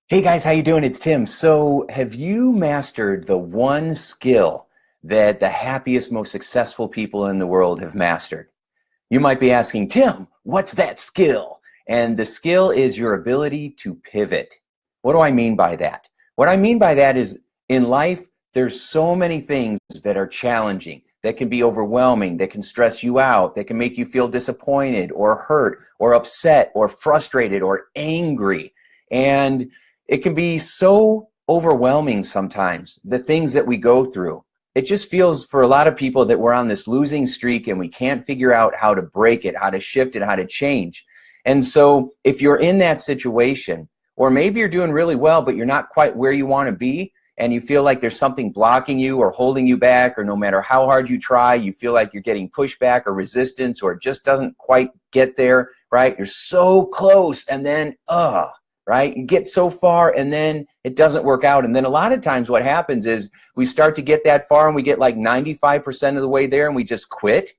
Hey guys, how you doing? It's Tim. So, have you mastered the one skill that the happiest, most successful people in the world have mastered? You might be asking, Tim, what's that skill? And the skill is your ability to pivot. What do I mean by that? What I mean by that is in life, there's so many things that are challenging, that can be overwhelming, that can stress you out, that can make you feel disappointed or hurt or upset or frustrated or angry. And it can be so overwhelming sometimes, the things that we go through. It just feels for a lot of people that we're on this losing streak and we can't figure out how to break it, how to shift it, how to change. And so if you're in that situation, or maybe you're doing really well, but you're not quite where you want to be, and you feel like there's something blocking you or holding you back, or no matter how hard you try, you feel like you're getting pushback or resistance, or it just doesn't quite get there, right? You're so close, and then, right? You get so far and then it doesn't work out. And then a lot of times what happens is we start to get that far and we get like 95% of the way there and we just quit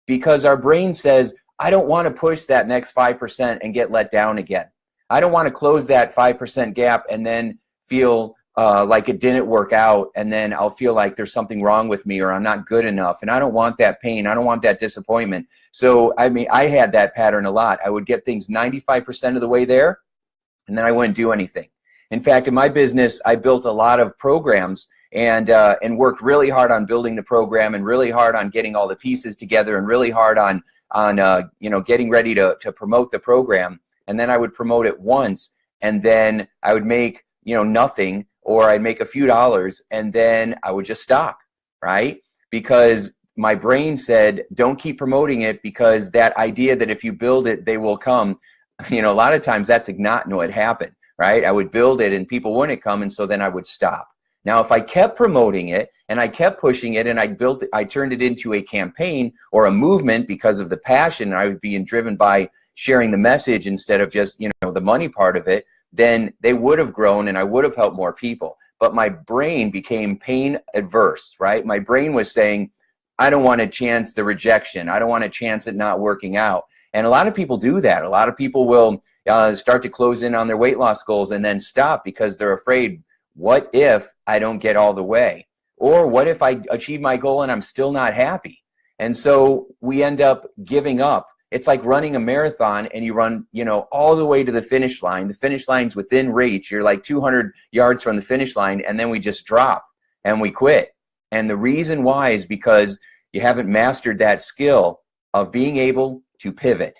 because our brain says, I don't want to push that next 5% and get let down again. I don't want to close that 5% gap and then feel like it didn't work out, and then I'll feel like there's something wrong with me or I'm not good enough, and I don't want that pain. I don't want that disappointment. So, I mean, I had that pattern a lot. I would get things 95% of the way there, and then I wouldn't do anything. In fact, in my business, I built a lot of programs and worked really hard on building the program and really hard on getting all the pieces together and really hard on getting ready to promote the program. And then I would promote it once, and then I would make nothing, or I'd make a few dollars, and then I would just stop, right? Because my brain said, don't keep promoting it, because that idea that if you build it, they will come. A lot of times that's not what happened, right? I would build it and people wouldn't come, and so then I would stop. Now, if I kept promoting it and I kept pushing it and I turned it into a campaign or a movement because of the passion, and I was being driven by sharing the message instead of just, the money part of it, then they would have grown and I would have helped more people. But my brain became pain adverse, right? My brain was saying, I don't want to chance the rejection. I don't want to chance it not working out. And a lot of people do that. A lot of people will start to close in on their weight loss goals and then stop because they're afraid, what if I don't get all the way? Or what if I achieve my goal and I'm still not happy? And so we end up giving up. It's like running a marathon and you run, all the way to the finish line. The finish line's within reach. You're like 200 yards from the finish line, and then we just drop and we quit. And the reason why is because you haven't mastered that skill of being able to pivot.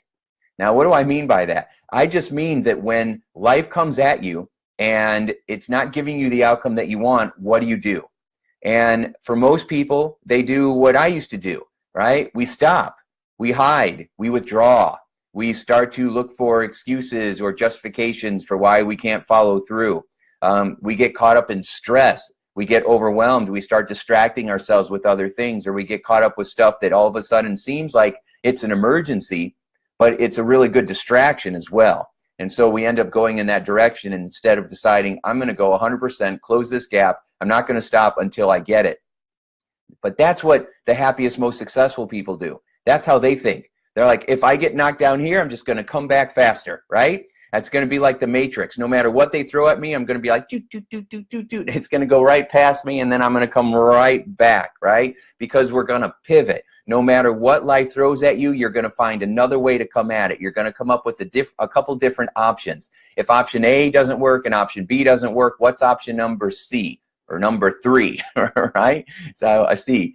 Now, what do I mean by that? I just mean that when life comes at you and it's not giving you the outcome that you want, what do you do? And for most people, they do what I used to do, right? We stop. We hide, we withdraw, we start to look for excuses or justifications for why we can't follow through. We get caught up in stress, we get overwhelmed, we start distracting ourselves with other things, or we get caught up with stuff that all of a sudden seems like it's an emergency, but it's a really good distraction as well. And so we end up going in that direction, and instead of deciding, I'm going to go 100%, close this gap, I'm not going to stop until I get it. But that's what the happiest, most successful people do. That's how they think. They're like, if I get knocked down here, I'm just going to come back faster, right? That's going to be like the Matrix. No matter what they throw at me, I'm going to be like, doot, doot, doot, doot, doot, doot. It's going to go right past me, and then I'm going to come right back, right? Because we're going to pivot. No matter what life throws at you, you're going to find another way to come at it. You're going to come up with a couple different options. If option A doesn't work and option B doesn't work, what's option number C? Or number 3, right? So a C.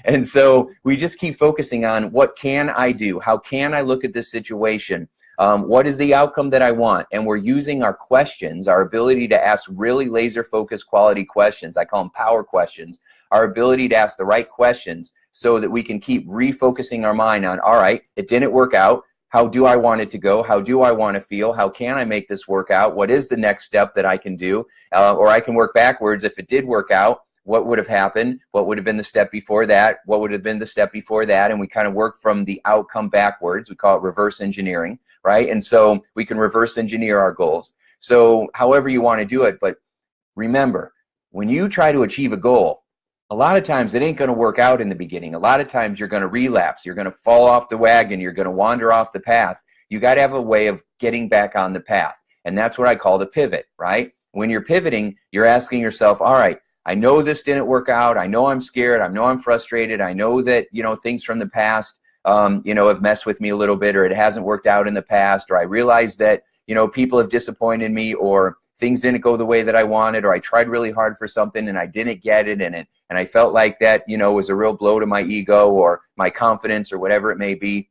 And so we just keep focusing on, what can I do? How can I look at this situation? What is the outcome that I want? And we're using our questions, our ability to ask really laser focused quality questions. I call them power questions. Our ability to ask the right questions so that we can keep refocusing our mind on, all right, it didn't work out. How do I want it to go? How do I want to feel? How can I make this work out? What is the next step that I can do? Or I can work backwards. If it did work out, what would have happened? What would have been the step before that? What would have been the step before that? And we kind of work from the outcome backwards. We call it reverse engineering, right? And so we can reverse engineer our goals. So however you want to do it. But remember, when you try to achieve a goal, a lot of times it ain't going to work out in the beginning. A lot of times you're going to relapse. You're going to fall off the wagon. You're going to wander off the path. You got to have a way of getting back on the path. And that's what I call the pivot, right? When you're pivoting, you're asking yourself, all right, I know this didn't work out. I know I'm scared. I know I'm frustrated. I know that, things from the past, have messed with me a little bit, or it hasn't worked out in the past, or I realize that, people have disappointed me, or things didn't go the way that I wanted, or I tried really hard for something and I didn't get it, and I felt like that, was a real blow to my ego or my confidence or whatever it may be.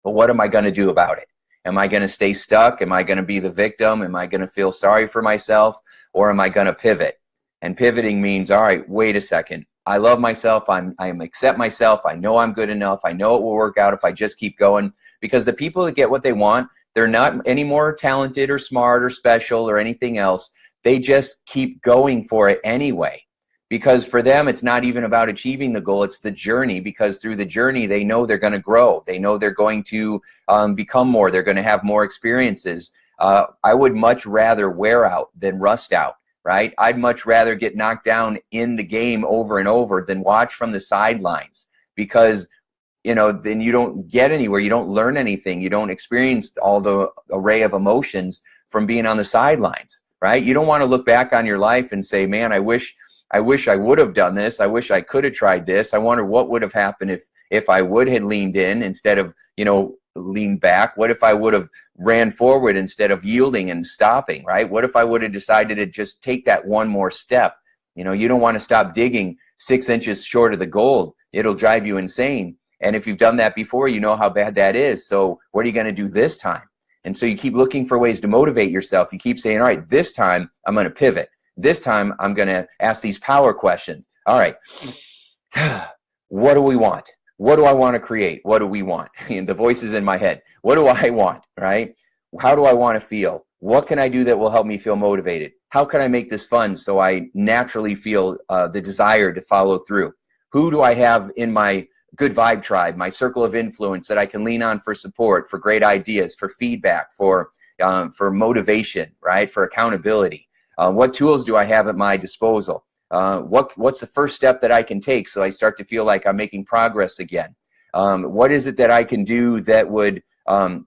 But what am I going to do about it? Am I going to stay stuck? Am I going to be the victim? Am I going to feel sorry for myself? Or am I going to pivot? And pivoting means, all right, wait a second. I love myself. I accept myself. I know I'm good enough. I know it will work out if I just keep going. Because the people that get what they want, they're not any more talented or smart or special or anything else. They just keep going for it anyway. Because for them, it's not even about achieving the goal. It's the journey, because through the journey, they know they're going to grow. They know they're going to become more. They're going to have more experiences. I would much rather wear out than rust out, right? I'd much rather get knocked down in the game over and over than watch from the sidelines, because then you don't get anywhere. You don't learn anything. You don't experience all the array of emotions from being on the sidelines, right? You don't want to look back on your life and say, man, I wish I would have done this. I wish I could have tried this. I wonder what would have happened if I would have leaned in instead of, leaned back. What if I would have ran forward instead of yielding and stopping, right? What if I would have decided to just take that one more step? You don't want to stop digging 6 inches short of the gold. It'll drive you insane. And if you've done that before, you know how bad that is. So what are you going to do this time? And so you keep looking for ways to motivate yourself. You keep saying, all right, this time I'm going to pivot. This time I'm going to ask these power questions. All right, what do we want? What do I want to create? What do we want? And the voices in my head. What do I want, right? How do I want to feel? What can I do that will help me feel motivated? How can I make this fun so I naturally feel the desire to follow through? Who do I have in my good vibe tribe, my circle of influence that I can lean on for support, for great ideas, for feedback, for motivation, right? For accountability. What tools do I have at my disposal? What's the first step that I can take so I start to feel like I'm making progress again? What is it that I can do that would,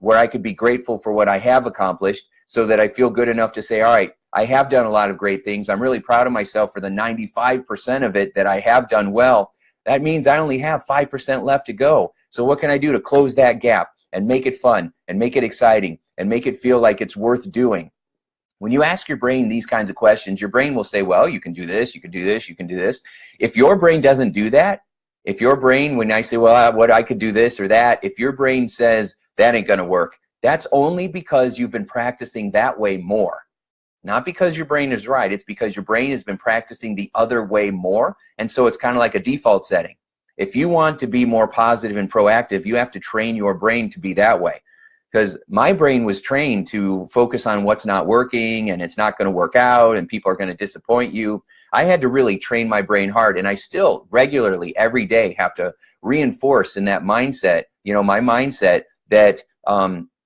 where I could be grateful for what I have accomplished so that I feel good enough to say, all right, I have done a lot of great things. I'm really proud of myself for the 95% of it that I have done well. That means I only have 5% left to go. So what can I do to close that gap and make it fun and make it exciting and make it feel like it's worth doing? When you ask your brain these kinds of questions, your brain will say, well, you can do this, you can do this, you can do this. If your brain doesn't do that, if your brain, when I say, well, what I could do this or that, if your brain says that ain't going to work, that's only because you've been practicing that way more. Not because your brain is right. It's because your brain has been practicing the other way more. And so it's kind of like a default setting. If you want to be more positive and proactive, you have to train your brain to be that way. Because my brain was trained to focus on what's not working and it's not going to work out and people are going to disappoint you. I had to really train my brain hard, and I still regularly every day have to reinforce in that mindset, my mindset that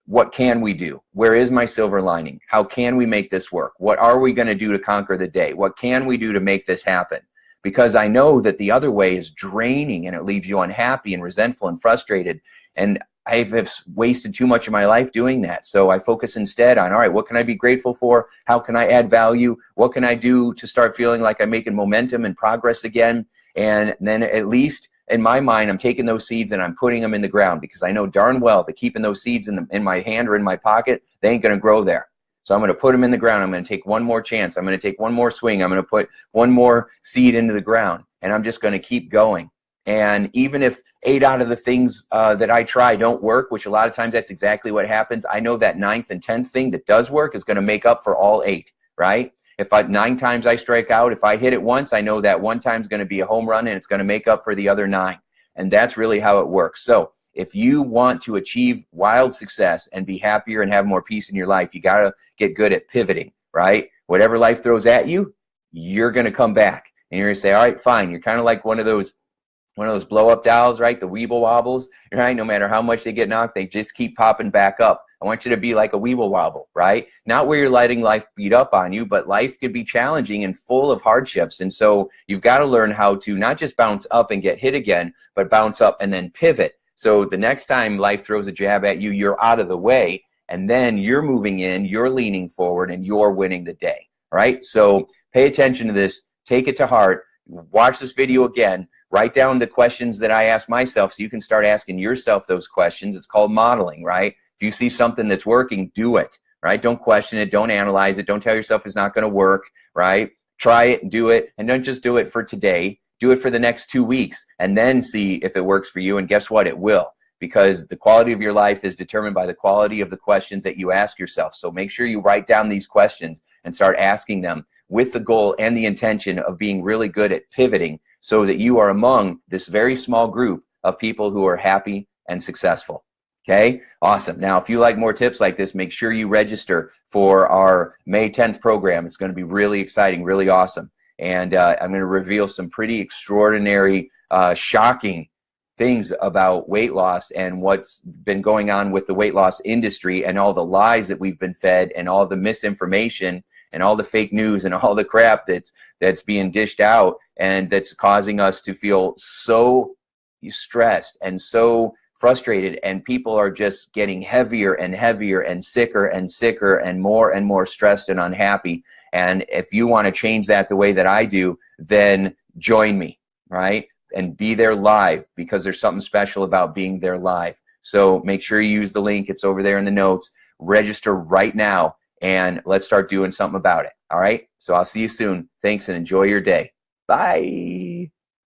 what can we do? Where is my silver lining? How can we make this work? What are we going to do to conquer the day? What can we do to make this happen? Because I know that the other way is draining and it leaves you unhappy and resentful and frustrated. And I have wasted too much of my life doing that. So I focus instead on, all right, what can I be grateful for? How can I add value? What can I do to start feeling like I'm making momentum and progress again? And then at least in my mind, I'm taking those seeds and I'm putting them in the ground, because I know darn well that keeping those seeds in my hand or in my pocket, they ain't going to grow there. So I'm going to put them in the ground. I'm going to take one more chance. I'm going to take one more swing. I'm going to put one more seed into the ground, and I'm just going to keep going. And even if 8 out of the things that I try don't work, which a lot of times that's exactly what happens, I know that 9th and 10th thing that does work is going to make up for all 8, right? If 9 times I strike out, if I hit it once, I know that one time is going to be a home run and it's going to make up for the other 9. And that's really how it works. So if you want to achieve wild success and be happier and have more peace in your life, you got to get good at pivoting, right? Whatever life throws at you, you're going to come back. And you're going to say, all right, fine. You're kind of like one of those blow-up dolls, right? The Weeble Wobbles, right? No matter how much they get knocked, they just keep popping back up. I want you to be like a Weeble Wobble, right? Not where you're letting life beat up on you, but life could be challenging and full of hardships. And so you've got to learn how to not just bounce up and get hit again, but bounce up and then pivot. So the next time life throws a jab at you, you're out of the way and then you're moving in, you're leaning forward, and you're winning the day. All right? So pay attention to this, take it to heart, watch this video again, write down the questions that I ask myself so you can start asking yourself those questions. It's called modeling, right? If you see something that's working, do it, right? Don't question it, don't analyze it, don't tell yourself it's not going to work, right? Try it and do it, and don't just do it for today. Do it for the next 2 weeks, and then see if it works for you, and guess what? It will, because the quality of your life is determined by the quality of the questions that you ask yourself. So make sure you write down these questions and start asking them with the goal and the intention of being really good at pivoting so that you are among this very small group of people who are happy and successful. Okay, awesome. Now, if you like more tips like this, make sure you register for our May 10th program. It's going to be really exciting, really awesome. And I'm going to reveal some pretty extraordinary, shocking things about weight loss and what's been going on with the weight loss industry and all the lies that we've been fed and all the misinformation and all the fake news and all the crap that's being dished out, and that's causing us to feel so stressed and so frustrated, and people are just getting heavier and heavier and sicker and more stressed and unhappy. And if you want to change that the way that I do, then join me, right? And be there live, because there's something special about being there live. So make sure you use the link. It's over there in the notes. Register right now, and let's start doing something about it. All right? So I'll see you soon. Thanks, and enjoy your day. Bye.